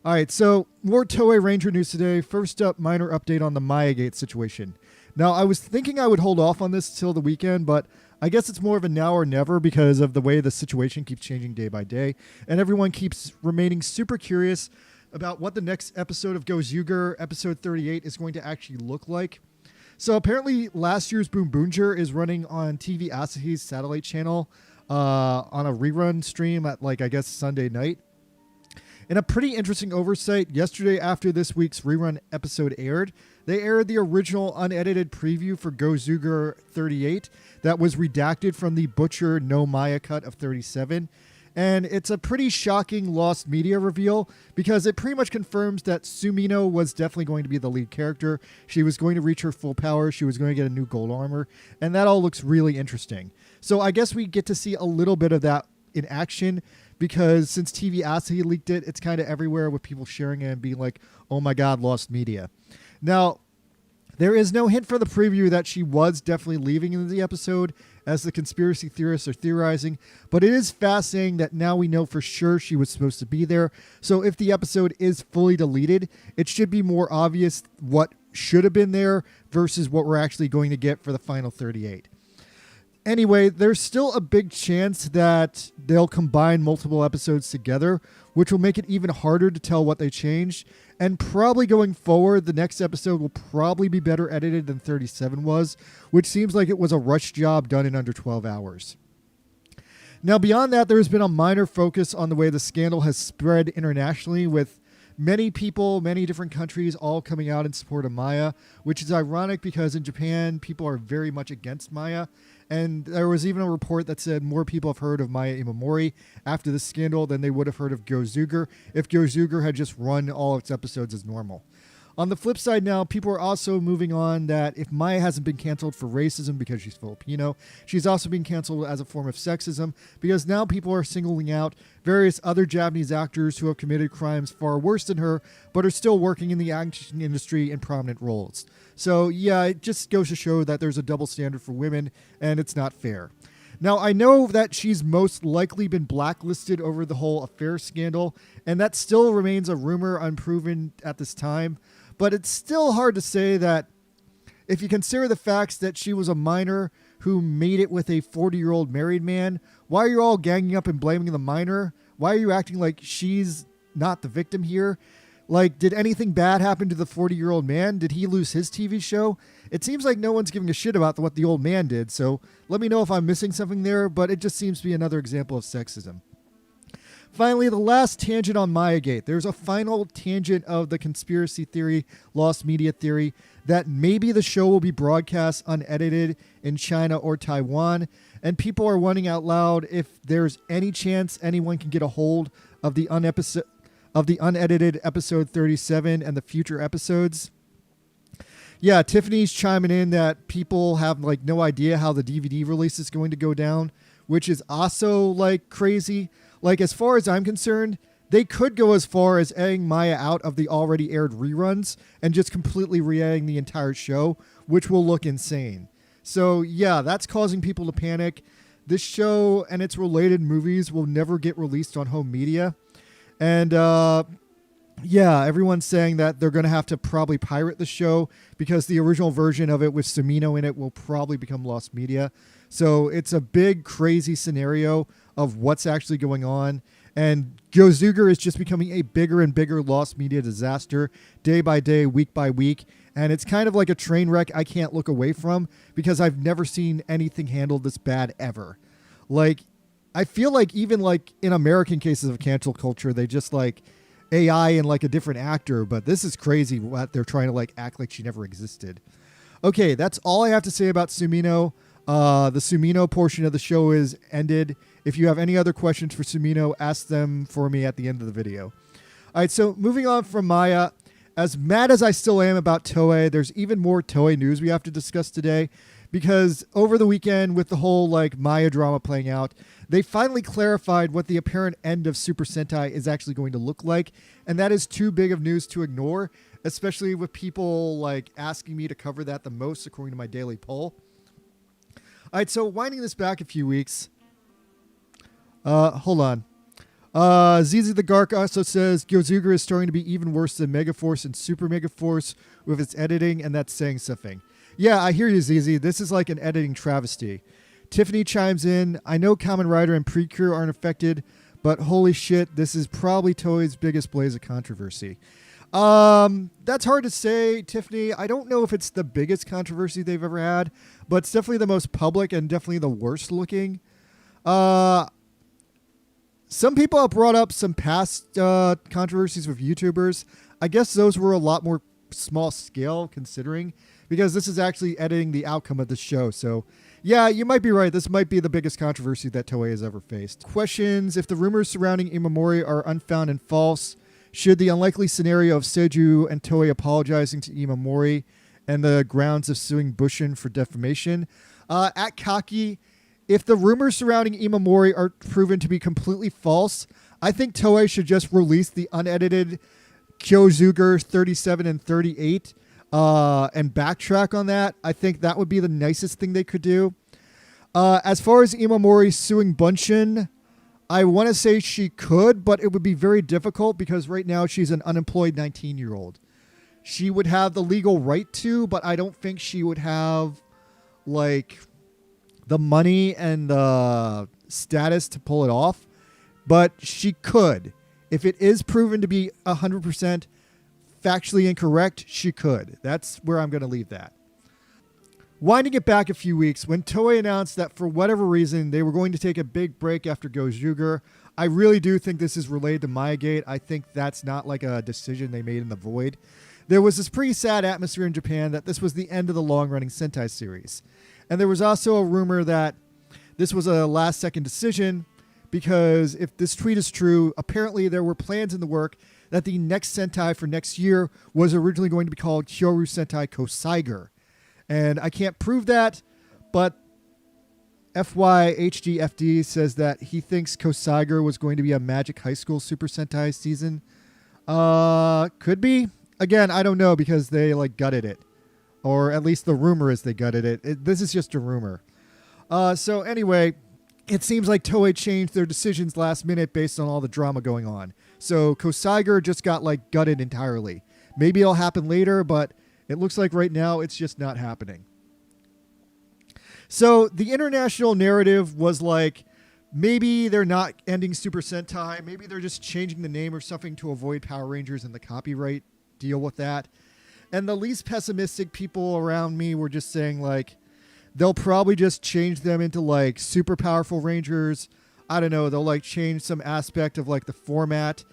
All right, so more Toei Ranger news today. First up, minor update on the Mayagate situation. Now, I was thinking I would hold off on this till the weekend, but I guess it's more of a now or never because of the way the situation keeps changing day by day, and everyone keeps remaining super curious about what the next episode of Go Zooger, episode 38, is going to actually look like. So apparently last year's Boom Boonger is running on TV Asahi's satellite channel on a rerun stream at, I guess, Sunday night. In a pretty interesting oversight, yesterday after this week's rerun episode aired, they aired the original unedited preview for Go Zooger 38 that was redacted from the Butcher No Maya cut of 37. And it's a pretty shocking lost media reveal because it pretty much confirms that Sumino was definitely going to be the lead character. She was going to reach her full power. She was going to get a new gold armor. And that all looks really interesting. So I guess we get to see a little bit of that in action because since TV Asahi leaked it, it's kind of everywhere with people sharing it and being like, oh my God, lost media. Now, there is no hint for the preview that she was definitely leaving in the episode, as the conspiracy theorists are theorizing, but it is fascinating that now we know for sure she was supposed to be there. So if the episode is fully deleted, it should be more obvious what should have been there versus what we're actually going to get for the final 38. Anyway, there's still a big chance that they'll combine multiple episodes together, which will make it even harder to tell what they changed. And probably going forward, the next episode will probably be better edited than 37 was, which seems like it was a rush job done in under 12 hours. Now, beyond that, there's been a minor focus on the way the scandal has spread internationally, with many people, many different countries all coming out in support of Maya, which is ironic because in Japan, people are very much against Maya. And there was even a report that said more people have heard of Maya Imamori after the scandal than they would have heard of Go Zooger if Go Zooger had just run all its episodes as normal. On the flip side now, people are also moving on that if Maya hasn't been canceled for racism because she's Filipino, she's also being canceled as a form of sexism because now people are singling out various other Japanese actors who have committed crimes far worse than her, but are still working in the action industry in prominent roles. So yeah, it just goes to show that there's a double standard for women, and it's not fair. Now, I know that she's most likely been blacklisted over the whole affair scandal, and that still remains a rumor unproven at this time. But it's still hard to say that if you consider the facts that she was a minor who made it with a 40-year-old married man, why are you all ganging up and blaming the minor? Why are you acting like she's not the victim here? Like, did anything bad happen to the 40-year-old man? Did he lose his TV show? It seems like no one's giving a shit about what the old man did, so let me know if I'm missing something there, but it just seems to be another example of sexism. Finally, the last tangent on Mayagate. There's a final tangent of the conspiracy theory, lost media theory, that maybe the show will be broadcast unedited in China or Taiwan, and people are wondering out loud if there's any chance anyone can get a hold of the unedited episode 37 and the future episodes. Yeah, Tiffany's chiming in that people have no idea how the DVD release is going to go down, which is also crazy. As far as I'm concerned, they could go as far as airing Maya out of the already aired reruns and just completely re-airing the entire show, which will look insane. So yeah, that's causing people to panic. This show and its related movies will never get released on home media. And yeah, everyone's saying that they're going to have to probably pirate the show because the original version of it with Sumino in it will probably become lost media. So it's a big, crazy scenario of what's actually going on. And Go Zooger is just becoming a bigger and bigger lost media disaster day by day, week by week. And it's kind of like a train wreck I can't look away from because I've never seen anything handled this bad ever. I feel like even in American cases of cancel culture, they just AI and a different actor, but this is crazy what they're trying to act like she never existed. Okay, that's all I have to say about Sumino. The Sumino portion of the show is ended. If you have any other questions for Sumino, ask them for me at the end of the video. All right, so moving on from Maya, as mad as I still am about Toei, there's even more Toei news we have to discuss today because over the weekend with the whole Maya drama playing out, they finally clarified what the apparent end of Super Sentai is actually going to look like, and that is too big of news to ignore, especially with people asking me to cover that the most according to my daily poll. All right, so winding this back a few weeks. Hold on. ZZ the Gark also says Gyozuger is starting to be even worse than Megaforce and Super Megaforce with its editing, and that's saying something. Yeah, I hear you, ZZ. This is like an editing travesty. Tiffany chimes in, I know Kamen Rider and Precure aren't affected, but holy shit, this is probably Toei's biggest blaze of controversy. That's hard to say, Tiffany. I don't know if it's the biggest controversy they've ever had, but it's definitely the most public and definitely the worst looking. Some people have brought up some past controversies with YouTubers. I guess those were a lot more small scale considering, because this is actually editing the outcome of the show. So yeah, you might be right. This might be the biggest controversy that Toei has ever faced. Questions: if the rumors surrounding Imamori are unfounded and false, should the unlikely scenario of Seiju and Toei apologizing to Imamori and the grounds of suing Bushin for defamation? At Kaki, if the rumors surrounding Imamori are proven to be completely false, I think Toei should just release the unedited Kyozuger 37 and 38 and backtrack on that. I think that would be the nicest thing they could do. As far as Imamori suing Bunshin, I want to say she could, but it would be very difficult because right now she's an unemployed 19-year-old. She would have the legal right to, but I don't think she would have like the money and the status to pull it off. But she could. If it is proven to be 100% factually incorrect, she could. That's where I'm going to leave that. Winding it back a few weeks, when Toei announced that for whatever reason they were going to take a big break after Gyozuger, I really do think this is related to Mayagate. I think that's not like a decision they made in the void. There was this pretty sad atmosphere in Japan that this was the end of the long-running Sentai series. And there was also a rumor that this was a last-second decision because if this tweet is true, apparently there were plans in the work that the next Sentai for next year was originally going to be called Kyoru Sentai Kosaiger. And I can't prove that, but FYHDFD says that he thinks Kosaiger was going to be a Magic High School Super Sentai season. Could be. Again, I don't know because they like gutted it. Or at least the rumor is they gutted it. This is just a rumor. So anyway, it seems like Toei changed their decisions last minute based on all the drama going on. So Kosaiger just got like gutted entirely. Maybe it'll happen later, but it looks like right now it's just not happening. So the international narrative was like, maybe they're not ending Super Sentai. Maybe they're just changing the name or something to avoid Power Rangers and the copyright deal with that. And the least pessimistic people around me were just saying like, they'll probably just change them into like super powerful Rangers. I don't know. They'll like change some aspect of like the format.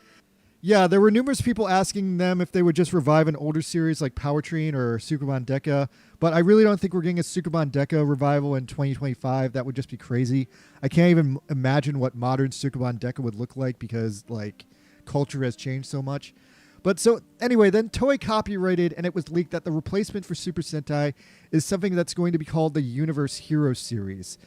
Yeah, there were numerous people asking them if they would just revive an older series like Powertrain or Sukuban Deka, but I really don't think we're getting a Sukuban Deka revival in 2025. That would just be crazy. I can't even imagine what modern Sukuban Deka would look like because like culture has changed so much. But so anyway, then Toei copyrighted and it was leaked that the replacement for Super Sentai is something that's going to be called the Universe Heroes series,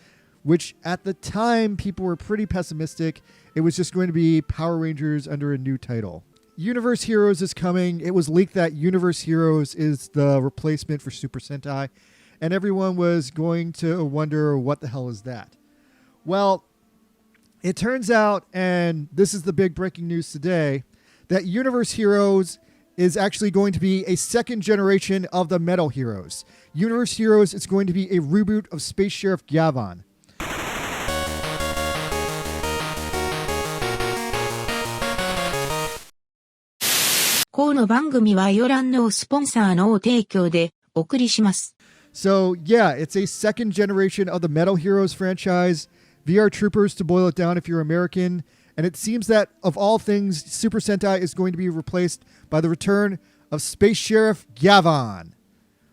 which at the time people were pretty pessimistic. It was just going to be Power Rangers under a new title. Universe Heroes is coming. It was leaked that Universe Heroes is the replacement for Super Sentai, and everyone was going to wonder what the hell is that. Well, it turns out, and this is the big breaking news today, that Universe Heroes is actually going to be a second generation of the Metal Heroes. Universe Heroes is going to be a reboot of Space Sheriff Gavon. この番組はヨランのスポンサーの提供でお送りします。So yeah, it's a second generation of the Metal Heroes franchise. VR Troopers to boil it down if you're American. And it seems that of all things, Super Sentai is going to be replaced by the return of Space Sheriff Gavon.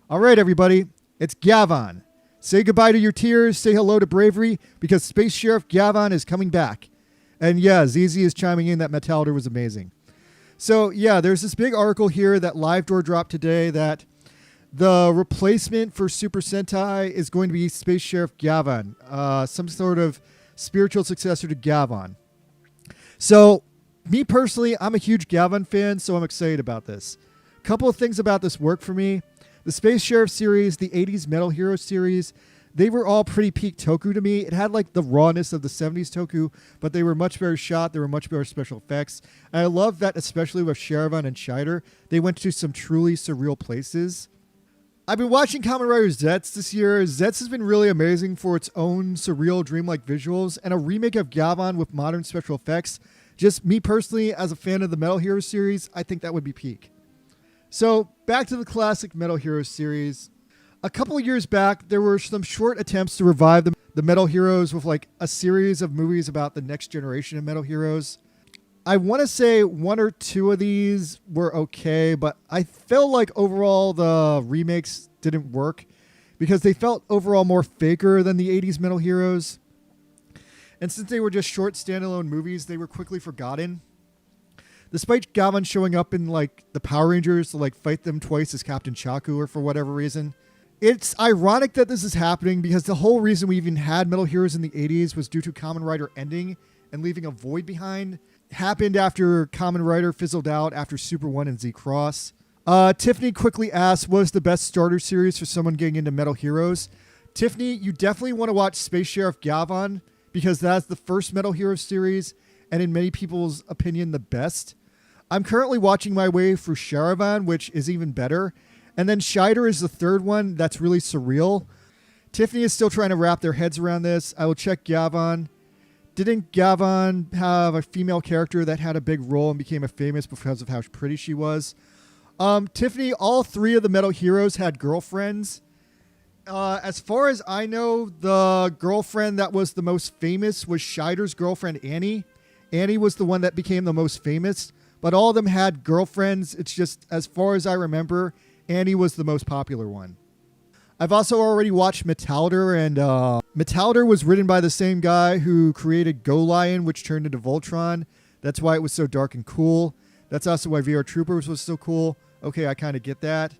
All right, everybody, it's Gavon. Say goodbye to your tears, say hello to bravery, because Space Sheriff Gavon is coming back. And yeah, ZZ is chiming in that Metalder was amazing. So yeah, there's this big article here that LiveDoor dropped today that the replacement for Super Sentai is going to be Space Sheriff Gavon, some sort of spiritual successor to Gavon. So me personally, I'm a huge Gavon fan, so I'm excited about this. Couple of things about this work for me. The Space Sheriff series, the 80s Metal Hero series, they were all pretty peak Toku to me. It had like the rawness of the 70s Toku, but they were much better shot. They were much better special effects. And I love that, especially with Sharavan and Shider, they went to some truly surreal places. I've been watching Kamen Rider Zets this year. Zets has been really amazing for its own surreal, dreamlike visuals, and a remake of Gavan with modern special effects. Just me personally, as a fan of the Metal Heroes series, I think that would be peak. So, back to the classic Metal Heroes series. A couple of years back, there were some short attempts to revive the Metal Heroes with like a series of movies about the next generation of Metal Heroes. I want to say one or two of these were okay, but I felt like overall the remakes didn't work because they felt overall more faker than the 80s Metal Heroes. And since they were just short standalone movies, they were quickly forgotten. Despite Gavan showing up in like the Power Rangers to like fight them twice as Captain Chaku or for whatever reason. It's ironic that this is happening because the whole reason we even had Metal Heroes in the 80s was due to Kamen Rider ending and leaving a void behind. Happened after Kamen Rider fizzled out after Super 1 and Z-Cross. Tiffany quickly asked, what is the best starter series for someone getting into Metal Heroes? Tiffany, you definitely want to watch Space Sheriff Gavan because that's the first Metal Heroes series and in many people's opinion the best. I'm currently watching my way through Sharavan, which is even better. And then Shider is the third one that's really surreal. Tiffany is still trying to wrap their heads around this. I will check Gavan. Didn't Gavan have a female character that had a big role and became famous because of how pretty she was? Tiffany, all three of the Metal Heroes had girlfriends. As far as I know, the girlfriend that was the most famous was Shider's girlfriend, Annie. Annie was the one that became the most famous, but all of them had girlfriends. It's just, as far as I remember, Annie was the most popular one. I've also already watched Metalder, and Metalder was written by the same guy who created Go Lion, which turned into Voltron. That's why it was so dark and cool. That's also why VR Troopers was so cool. Okay, I kind of get that.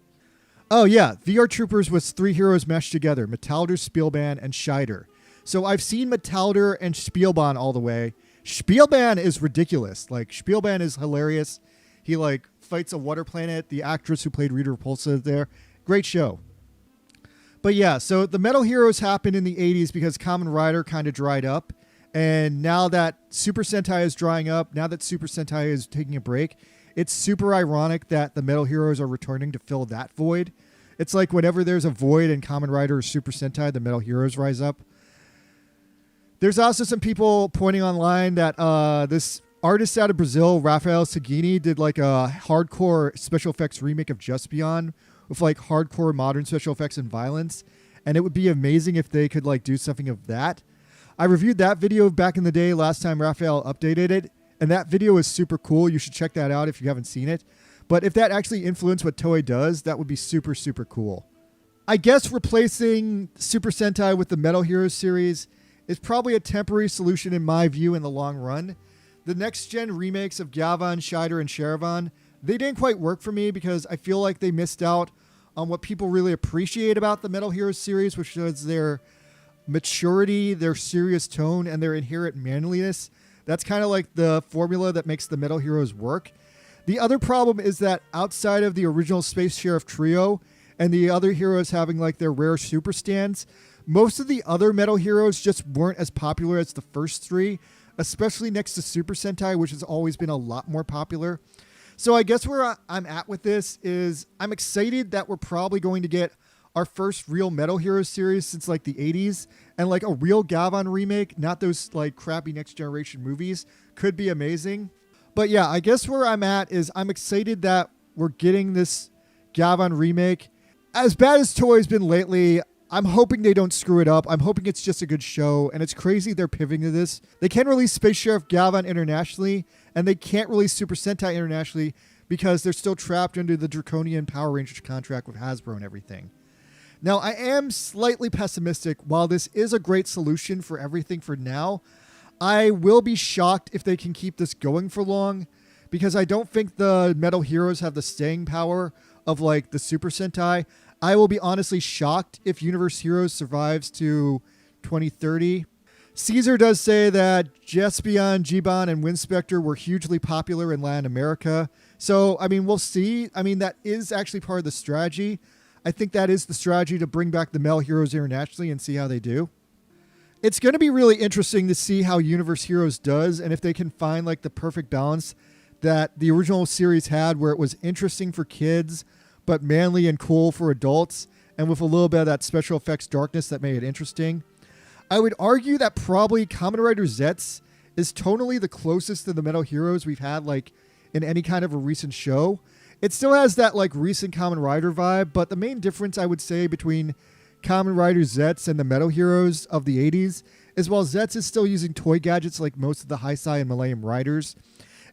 Oh yeah, VR Troopers was three heroes meshed together, Metalder, Spielban, and Shider. So I've seen Metalder and Spielban all the way. Spielban is ridiculous. Like, Spielban is hilarious. He like fights a water planet. The actress who played Rita Repulsa is there. Great show. But yeah, so the Metal Heroes happened in the 80s because Kamen Rider kind of dried up. And now that Super Sentai is drying up, now that Super Sentai is taking a break, it's super ironic that the Metal Heroes are returning to fill that void. It's like whenever there's a void in Kamen Rider or Super Sentai, the Metal Heroes rise up. There's also some people pointing online that this artist out of Brazil, Rafael Seguini, did like a hardcore special effects remake of Just Beyond with like hardcore modern special effects and violence. And it would be amazing if they could like do something of that. I reviewed that video back in the day last time Rafael updated it. And that video is super cool. You should check that out if you haven't seen it. But if that actually influenced what Toei does, that would be super, super cool. I guess replacing Super Sentai with the Metal Heroes series is probably a temporary solution in my view in the long run. The next gen remakes of Gavan, Shider, and Sharavan, they didn't quite work for me because I feel like they missed out on what people really appreciate about the Metal Heroes series, which is their maturity, their serious tone, and their inherent manliness. That's kind of like the formula that makes the Metal Heroes work. The other problem is that outside of the original Space Sheriff trio and the other heroes having like their rare super stands, most of the other Metal Heroes just weren't as popular as the first three, especially next to Super Sentai, which has always been a lot more popular. So I guess where I'm at with this is I'm excited that we're probably going to get our first real Metal Heroes series since like the 80s, and like a real Gavan remake, not those like crappy Next Generation movies, could be amazing. But yeah, I guess where I'm at is I'm excited that we're getting this Gavan remake. As bad as Toei's been lately, I'm hoping they don't screw it up. I'm hoping it's just a good show, and it's crazy they're pivoting to this. They can release Space Sheriff Gavan internationally, and they can't release Super Sentai internationally because they're still trapped under the draconian Power Rangers contract with Hasbro and everything. Now, I am slightly pessimistic. While this is a great solution for everything for now, I will be shocked if they can keep this going for long because I don't think the Metal Heroes have the staying power of like the Super Sentai. I will be honestly shocked if Universe Heroes survives to 2030. Caesar does say that Jaspion, Giban, and Windspectre were hugely popular in Latin America. So, I mean, we'll see. I mean, that is actually part of the strategy. I think that is the strategy to bring back the Metal Heroes internationally and see how they do. It's going to be really interesting to see how Universe Heroes does and if they can find like the perfect balance that the original series had, where it was interesting for kids but manly and cool for adults, and with a little bit of that special effects darkness that made it interesting. I would argue that probably Kamen Rider Zets is tonally the closest to the Metal Heroes we've had like in any kind of a recent show. It still has that like recent Kamen Rider vibe, but the main difference I would say between Kamen Rider Zets and the Metal Heroes of the 80s is while Zets is still using toy gadgets like most of the Heisei and Millennium Riders,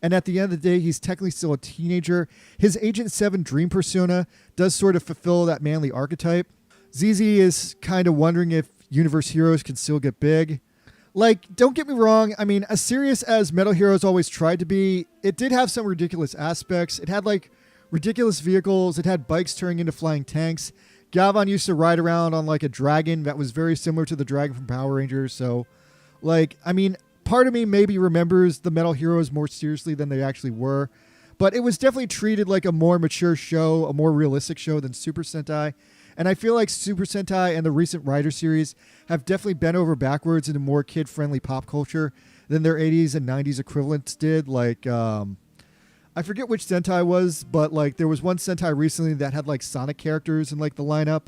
and at the end of the day, he's technically still a teenager, his Agent 7 dream persona does sort of fulfill that manly archetype. ZZ is kind of wondering if Universe Heroes can still get big. Like, don't get me wrong, I mean, as serious as Metal Heroes always tried to be, it did have some ridiculous aspects. It had, like, ridiculous vehicles. It had bikes turning into flying tanks. Galvan used to ride around on, like, a dragon that was very similar to the dragon from Power Rangers. So, like, I mean, part of me maybe remembers the Metal Heroes more seriously than they actually were. But it was definitely treated like a more mature show, a more realistic show than Super Sentai. And I feel like Super Sentai and the recent Rider series have definitely bent over backwards into more kid-friendly pop culture than their 80s and 90s equivalents did. Like, I forget which Sentai was, but like there was one Sentai recently that had like Sonic characters in like the lineup.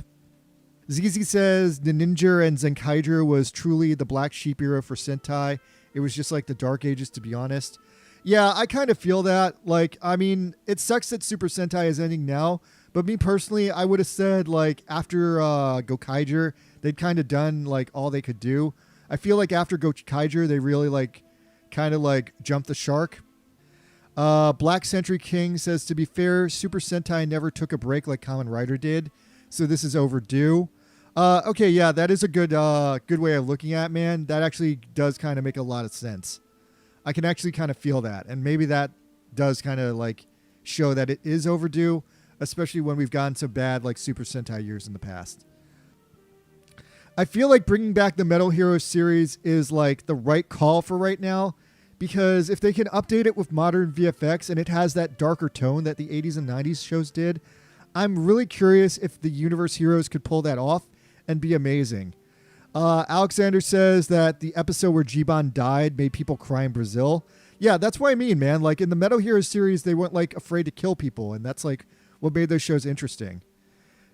ZZ says the Ninja and Zenkaiger was truly the black sheep era for Sentai. It was just like the Dark Ages, to be honest. Yeah, I kind of feel that. Like, I mean, it sucks that Super Sentai is ending now. But me personally, I would have said, like, after Gokaiger, they'd kind of done, like, all they could do. I feel like after Gokaiger, they really, like, kind of, like, jumped the shark. Black Century King says, to be fair, Super Sentai never took a break like Kamen Rider did, so this is overdue. Okay, yeah, that is a good way of looking at it, man. That actually does kind of make a lot of sense. I can actually kind of feel that, and maybe that does kind of, like, show that it is overdue, especially when we've gotten so bad like Super Sentai years in the past. I feel like bringing back the Metal Heroes series is like the right call for right now, because if they can update it with modern VFX and it has that darker tone that the 80s and 90s shows did, I'm really curious if the Universe Heroes could pull that off and be amazing. Alexander says that the episode where Giban died made people cry in Brazil. Yeah, that's what I mean, man. Like in the Metal Heroes series, they weren't like afraid to kill people, and that's like what made those shows interesting.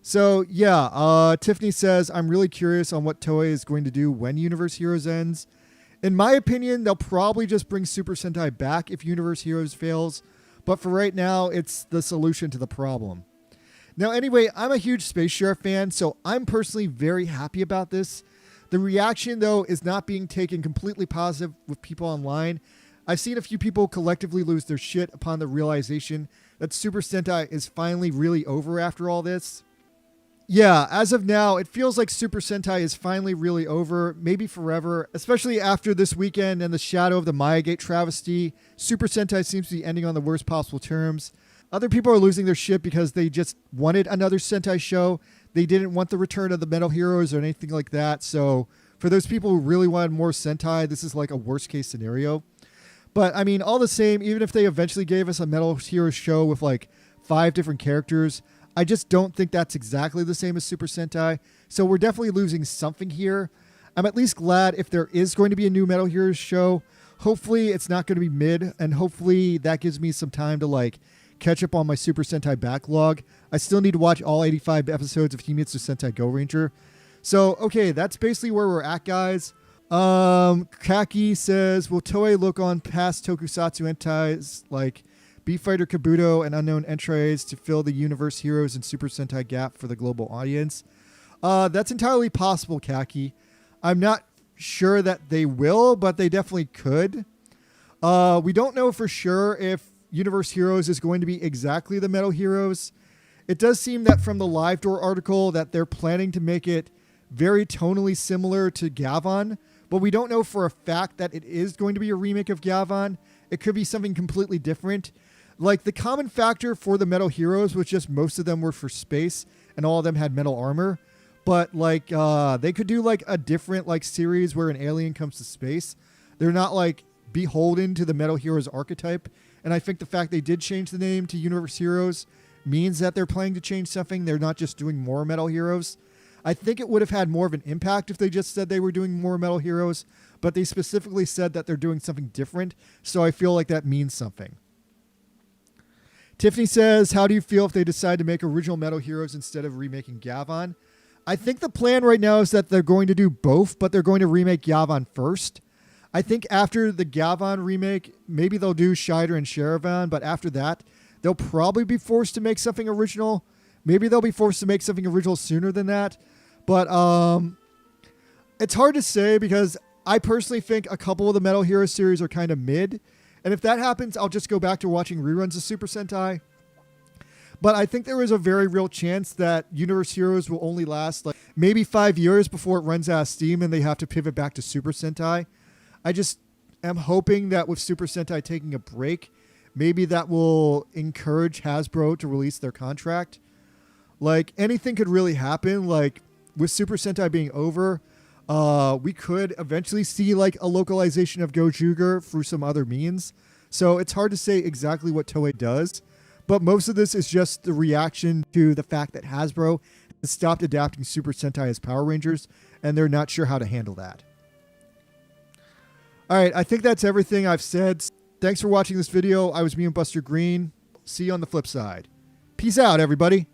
So yeah, Tiffany says, I'm really curious on what Toei is going to do when Universe Heroes ends. In my opinion, they'll probably just bring Super Sentai back if Universe Heroes fails. But for right now, it's the solution to the problem. Now, anyway, I'm a huge Space Sheriff fan, so I'm personally very happy about this. The reaction, though, is not being taken completely positive with people online. I've seen a few people collectively lose their shit upon the realization that Super Sentai is finally really over after all this. Yeah, as of now, it feels like Super Sentai is finally really over, maybe forever, especially after this weekend and the shadow of the Mayagate travesty. Super Sentai seems to be ending on the worst possible terms. Other people are losing their shit because they just wanted another Sentai show. They didn't want the return of the Metal Heroes or anything like that. So for those people who really wanted more Sentai, this is like a worst case scenario. But I mean, all the same, even if they eventually gave us a Metal Heroes show with like 5 different characters, I just don't think that's exactly the same as Super Sentai. So we're definitely losing something here. I'm at least glad if there is going to be a new Metal Heroes show. Hopefully it's not going to be mid, and hopefully that gives me some time to like catch up on my Super Sentai backlog. I still need to watch all 85 episodes of Hiatus Sentai Go Ranger. So, okay, that's basically where we're at, guys. Kaki says, will Toei look on past tokusatsu entais like Beat Fighter Kabuto and Unknown Entrails to fill the Universe Heroes and Super Sentai gap for the global audience? That's entirely possible, Kaki. I'm not sure that they will, but they definitely could. We don't know for sure if Universe Heroes is going to be exactly the Metal Heroes. It does seem that from the Live Door article that they're planning to make it very tonally similar to Gavon, but we don't know for a fact that it is going to be a remake of Gavon. It could be something completely different. Like the common factor for the Metal Heroes was just most of them were for space and all of them had metal armor. But like they could do like a different like series where an alien comes to space. They're not like beholden to the Metal Heroes archetype. And I think the fact they did change the name to Universe Heroes means that they're planning to change something. They're not just doing more Metal Heroes. I think it would have had more of an impact if they just said they were doing more Metal Heroes, but they specifically said that they're doing something different, so I feel like that means something. Tiffany says, how do you feel if they decide to make original Metal Heroes instead of remaking Gavon? I think the plan right now is that they're going to do both, but they're going to remake Gavon first. I think after the Gavon remake, maybe they'll do Shider and Sharavan, but after that, they'll probably be forced to make something original. Maybe they'll be forced to make something original sooner than that. But it's hard to say because I personally think a couple of the Metal Hero series are kind of mid. And if that happens, I'll just go back to watching reruns of Super Sentai. But I think there is a very real chance that Universe Heroes will only last like maybe 5 years before it runs out of steam and they have to pivot back to Super Sentai. I just am hoping that with Super Sentai taking a break, maybe that will encourage Hasbro to release their contract. Like, anything could really happen. Like, with Super Sentai being over, we could eventually see like a localization of Gojuger through some other means. So it's hard to say exactly what Toei does, but most of this is just the reaction to the fact that Hasbro has stopped adapting Super Sentai as Power Rangers, and they're not sure how to handle that. All right, I think that's everything I've said. Thanks for watching this video. I was me and Buster Green. See you on the flip side. Peace out, everybody.